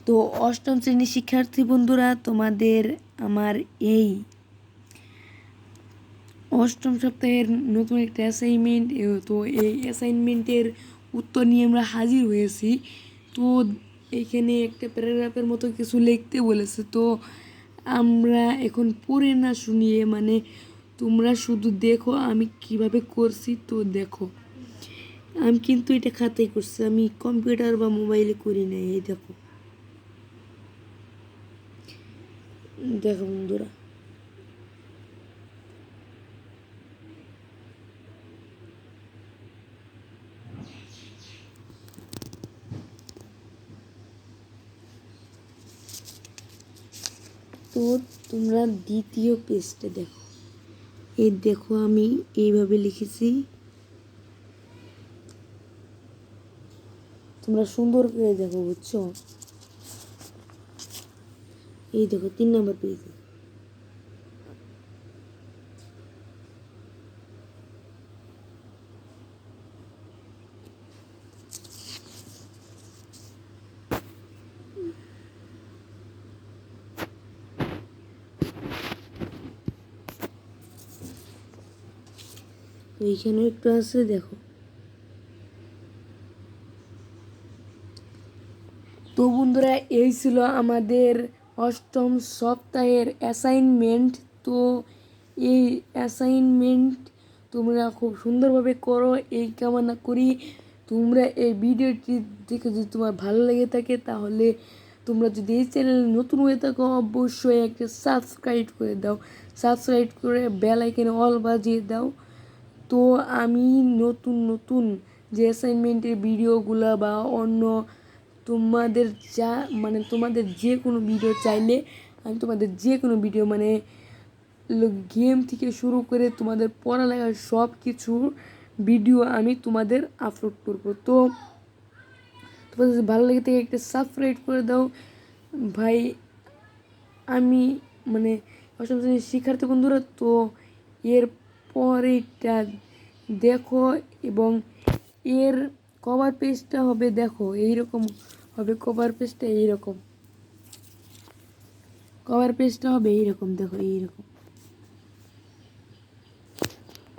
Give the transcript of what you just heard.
তো অষ্টম শ্রেণীর শিক্ষার্থী বন্ধুরা, তোমাদের আমার এই অষ্টম সপ্তাহের নতুন একটা অ্যাসাইনমেন্ট, তো এই অ্যাসাইনমেন্টের উত্তর নিয়ে আমরা হাজির হয়েছি। তো এখানে একটা প্যারাগ্রাফের মতো কিছু লিখতে বলেছে, তো আমরা এখন পড়ে না শুনিয়ে মানে তোমরা শুধু দেখো আমি কিভাবে করছি। তো দেখো, আমি কিন্তু এটা খাতায় করছি, আমি কম্পিউটার বা মোবাইলে করি না। এই দেখো দেখো বন্ধুরা, তো তোমরা দ্বিতীয় পেজটা দেখো। এই দেখো আমি এইভাবে লিখেছি, তোমরা সুন্দর করে দেখো, বুঝছো? এই দেখো 3 নম্বর পেজে। তো এইখানে একটু আছে দেখো। তো বন্ধুরা, এই ছিল আমাদের অষ্টম সপ্তাহের অ্যাসাইনমেন্ট। তো এই অ্যাসাইনমেন্ট তোমরা খুব সুন্দরভাবে করো, এই কামনা করি। তোমরা এই ভিডিওটি দেখে যদি তোমার ভালো লেগে থাকে, তাহলে তোমরা যদি এই চ্যানেলে নতুন হয়ে থাকো, অবশ্যই একটা সাবস্ক্রাইব করে দাও। সাবস্ক্রাইব করে বেল আইকনে অল বাজিয়ে দাও। তো আমি নতুন নতুন যে অ্যাসাইনমেন্টের ভিডিওগুলো বা অন্য তোমাদের যা মানে তোমাদের যে কোনো ভিডিও চাইলে আমি তোমাদের যে কোনো ভিডিও মানে গেম থেকে শুরু করে তোমাদের পড়ালেখার সব কিছুর ভিডিও আমি তোমাদের আপলোড করবো। তো তোমাদের যদি ভালো লাগে থাকে একটা সাবস্ক্রাইব করে দাও ভাই। আমি মানে অষ্টম শ্রেণীর শিক্ষার্থী বন্ধুরা, তো এর পরেরটা দেখো এবং এর কভার পেজটা হবে দেখো এইরকম হবে। কভার পেজটা এইরকম, কভার পেজটা হবে এইরকম, দেখো এইরকম।